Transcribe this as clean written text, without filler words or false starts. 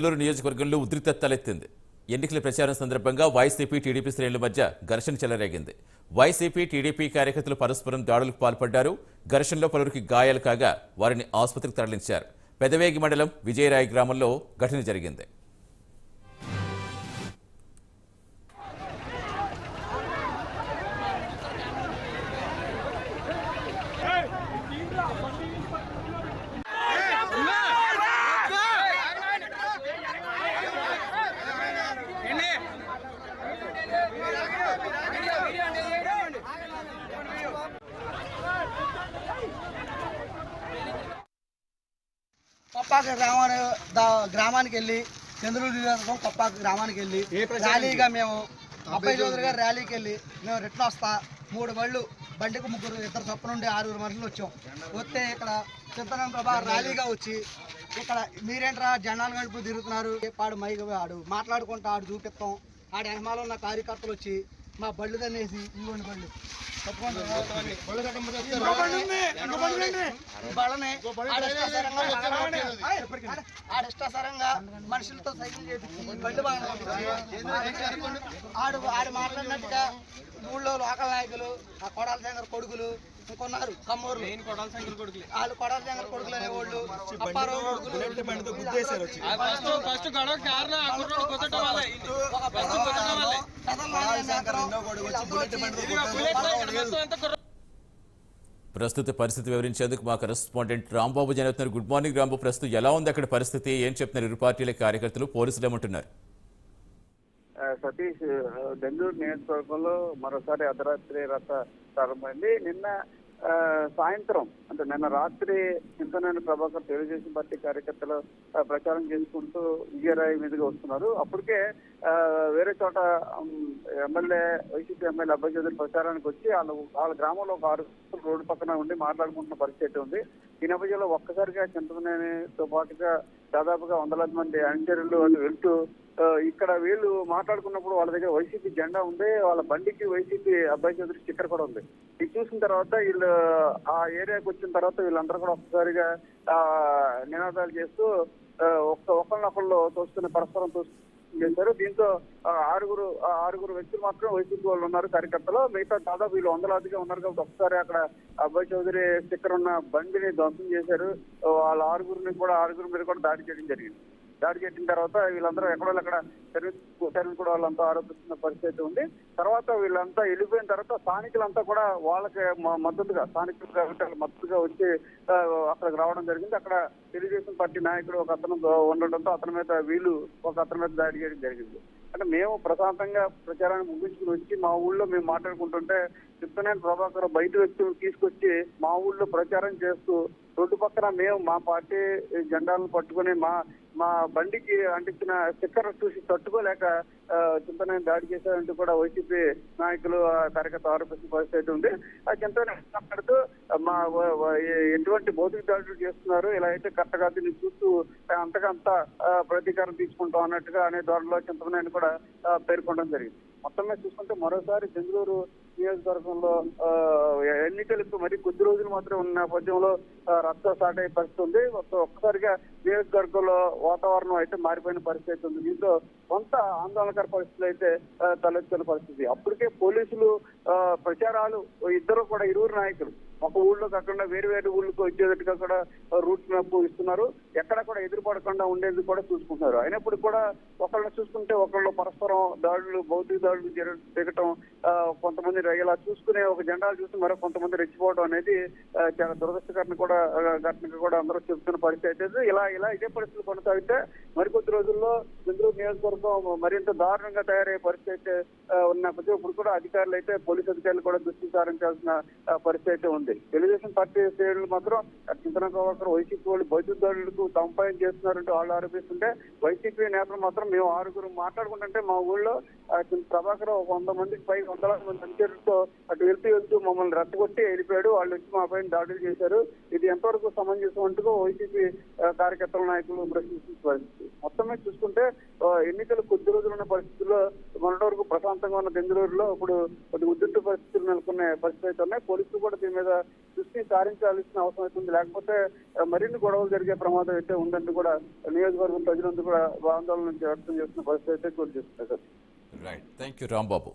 నెల్లూరు నియోజకవర్గంలో ఉద్రిక్తత తలెత్తింది. ఎన్నికల ప్రచారం సందర్భంగా వైసీపీ టీడీపీ శ్రేణుల మధ్య ఘర్షణ చెలరేగింది. వైసీపీ టీడీపీ కార్యకర్తలు పరస్పరం దాడులకు పాల్పడ్డారు. ఘర్షణలో పలువురికి గాయాలు కాగా వారిని ఆసుపత్రికి తరలించారు. పెదవేగి మండలం విజయరాయి గ్రామంలో ఘటన జరిగింది. కొప్పాక గ్రామానికి వెళ్ళి చంద్రూరు నియోజకవర్గం కొప్పాక గ్రామానికి వెళ్ళి ర్యాలీగా మేము అబ్బాయి చౌదరి గారు ర్యాలీకి వెళ్ళి మేము రిటర్న్ వస్తా 3 బళ్ళు బండికి 3 ఇద్దరు చొప్పున నుండి 6 మనుషులు వచ్చాం. వస్తే ఇక్కడ చింతనం ప్రభా ర్యాలీగా వచ్చి ఇక్కడ మీరేంట్రా జెండాలు గడుపు తిరుగుతున్నారు, పాడు మైకి ఆడు మాట్లాడుకుంటా ఆడు చూపిస్తాం. ఆడ వెనమాలో ఉన్న కార్యకర్తలు వచ్చి మా బళ్ళు తనేసి ఇంకోని బళ్ళు ఆడిష్టసరంగా మనుషులతో సైకిల్ చేపించి బళ్ళు బాగా ఆడు మాట్లాడినట్టుగా ఊళ్ళో లోకల్ నాయకులు ఆ కొడాల శంకర్ కొడుకులు ఇంకొన్నారు కమ్మూరు వాళ్ళు కొడాల శంకర్ కొడుకులు అనేవాళ్ళు అప్పారావు ప్రస్తుత పరిస్థితి వివరించేందుకు మా కరెస్పాండెంట్ రాంబాబు జనవుతున్నారు. Good morning Rambabu. ప్రస్తుతం ఎలా ఉంది అక్కడ పరిస్థితి? ఏం చెప్తున్నారు ఇరు పార్టీల కార్యకర్తలు, పోలీసులు ఏమంటున్నారు? సతీష్, బెంగళూరు నియోజకవర్గంలో మరోసారి అర్ధరాత్రి రథ ప్రారంభమైంది. నిన్న సాయంత్రం అంటే నిన్న రాత్రి చింతనేని ప్రభాకర్ తెలుగుదేశం పార్టీ కార్యకర్తలు ప్రచారం చేసుకుంటూ విజయరాయి మీదుగా వస్తున్నారు. అప్పటికే వేరే చోట వైసీపీ ఎమ్మెల్యే అబ్బాయి చౌదరి ప్రచారానికి వచ్చి వాళ్ళ గ్రామంలో ఒక 6 రోడ్డు పక్కన ఉండి మాట్లాడుకుంటున్న పరిస్థితి ఉంది. ఈ నేపథ్యంలో ఒక్కసారిగా చింతనేనితో పాటుగా దాదాపుగా 100 మంది అనుచరులు అటు వెళ్తూ ఇక్కడ వీళ్ళు మాట్లాడుకున్నప్పుడు వాళ్ళ దగ్గర వైసీపీ జెండా ఉంది, వాళ్ళ బండికి వైసీపీ అబ్బాయి చౌదరి స్టిక్కర్ కూడా ఉంది. ఇది చూసిన తర్వాత వీళ్ళు ఆ ఏరియాకి వచ్చిన తర్వాత వీళ్ళందరూ కూడా ఒక్కసారిగా నినాదాలు చేస్తూ ఒకళ్ళనొకళ్ళు తోస్తున్న పరస్పరం చేశారు. దీంతో ఆరుగురు వ్యక్తులు మాత్రం వైసీపీ వాళ్ళు ఉన్నారు కార్యకర్తలు. మిగతా దాదాపు వీళ్ళు 100 ఉన్నారు కాబట్టి ఒకసారి అక్కడ అబ్బాయి చౌదరి స్టిక్కర్ ఉన్న బండిని ధ్వంసం చేశారు. వాళ్ళ ఆరుగురు మీద కూడా దాడి చేయడం జరిగింది. దాడి చేసిన తర్వాత వీళ్ళందరూ ఎక్కడోళ్ళక్కడ సర్వీస్ కూడా వాళ్ళంతా ఆరోపిస్తున్న పరిస్థితి ఉంది. తర్వాత వీళ్ళంతా వెళ్ళిపోయిన తర్వాత స్థానికులంతా కూడా వాళ్ళకి మద్దతుగా మద్దతుగా వచ్చి అక్కడికి రావడం జరిగింది. అక్కడ తెలుగుదేశం పార్టీ నాయకుడు ఒక అతను ఉండడంతో అతని మీద దాడి చేయడం జరిగింది. అంటే మేము ప్రశాంతంగా ప్రచారాన్ని ముగించుకుని వచ్చి మా ఊళ్ళో మేము మాట్లాడుకుంటుంటే చింతనేని ప్రభాకర్ బయట వ్యక్తులు తీసుకొచ్చి మా ఊళ్ళో ప్రచారం చేస్తూ రోడ్డు పక్కన మేము మా పార్టీ జెండాలను పట్టుకుని మా బండికి అంటించిన స్టిక్కర్ చూసి తట్టుకోలేక చింతనేని దాడి చేశారంటూ కూడా వైసీపీ నాయకులు కార్యకర్త ఆరోపిస్తున్న పరిస్థితి ఉంది. ఆ చింతనేని మాట్లాడుతూ ఎటువంటి భౌతిక దాడులు చేస్తున్నారు, ఇలా అయితే కరెక్ట్ కాదు, దీన్ని చూస్తూ అంతకంతా ప్రతీకారం తీసుకుంటాం అన్నట్టుగా అనే ధోరణిలో చింతనేని కూడా పేర్కొనడం జరిగింది. మొత్తం మీద చూసుకుంటే మరోసారి బెంగళూరు నియోజకవర్గంలో ఎన్నికలకు మరి కొద్ది రోజులు మాత్రం ఉన్న నేపథ్యంలో రచ్చ స్టార్ట్ అయ్యే పరిస్థితి ఉంది. ఒక్కసారిగా నియోజకవర్గంలో వాతావరణం అయితే మారిపోయిన పరిస్థితి ఉంది. దీంతో కొంత ఆందోళనకర పరిస్థితులు అయితే తలెత్తున్న పరిస్థితి. అప్పటికే పోలీసులు ప్రచారాలు ఇరువురు నాయకులు ఒక ఊళ్ళో కాకుండా వేరు ఊళ్ళకి వచ్చేటట్టుగా కూడా రూట్ మ్యాప్ ఇస్తున్నారు. ఎక్కడ కూడా ఎదురుపడకుండా ఉండేందుకు కూడా చూసుకుంటున్నారు. అయినప్పుడు కూడా ఒకళ్ళని చూసుకుంటే ఒకళ్ళు పరస్పరం దాడులు, భౌతిక దాడులు దిగటం, కొంతమంది ఇలా చూసుకునే ఒక జెండాలు చూసి మరో కొంతమంది రెచ్చిపోవడం అనేది చాలా దురదృష్టకరణ కూడా అందరూ చెబుతున్న పరిస్థితి అయితే ఇలా ఇదే పరిస్థితులు కొనసాగితే మరికొద్ది రోజుల్లో బెంగళూరు నియోజకవర్గం మరింత దారుణంగా తయారయ్యే పరిస్థితి అయితే ఉన్నప్పటికీ ఇప్పుడు కూడా అధికారులు అయితే పోలీసు అధికారులు కూడా దృష్టి సారించాల్సిన పరిస్థితి అయితే ఉంది. తెలుగుదేశం పార్టీ శ్రేణులు మాత్రం చింతనేని ప్రభాకర్ వైసీపీ వాళ్ళు భౌతిక దాడులకు తమపాయం చేస్తున్నారంటూ వాళ్ళు ఆరోపిస్తుంటే వైసీపీ నేతలు మాత్రం మేము 6 మాట్లాడుకుంటుంటే మా ఊళ్ళో ప్రభాకర్ 100 మందికి పై 100 మంది అనుచరులతో అటు వెళ్తూ మమ్మల్ని రెచ్చగొట్టి వెళ్ళిపోయాడు, వాళ్ళు వచ్చి మా పైన దాడులు చేశారు, ఇది ఎంతవరకు సమంజసం అంటూ వైసీపీ కార్యకర్తల నాయకులు ప్రశ్నిస్తున్న పరిస్థితి. మొత్తం మీద చూసుకుంటే ఎన్నికలు కొద్ది రోజులు ఉన్న పరిస్థితుల్లో మొన్నటి వరకు ప్రశాంతంగా ఉన్న బెంగళూరులో ఇప్పుడు కొద్ది ఉద్రిక్త పరిస్థితులు నెలకొన్న పరిస్థితి అయితే ఉన్నాయి. పోలీసులు కూడా దీని మీద దృష్టి దృష్టి సారించాల్సిన అవసరం అయితే ఉంది. లేకపోతే మరిన్ని గొడవలు జరిగే ప్రమాదం అయితే ఉందంటూ కూడా నియోజకవర్గం ప్రజలందరూ కూడా ఆందోళన వ్యక్తం చేస్తున్న పరిస్థితి అయితే చోటు చేస్తుంది sir. Right, thank you Rambabu.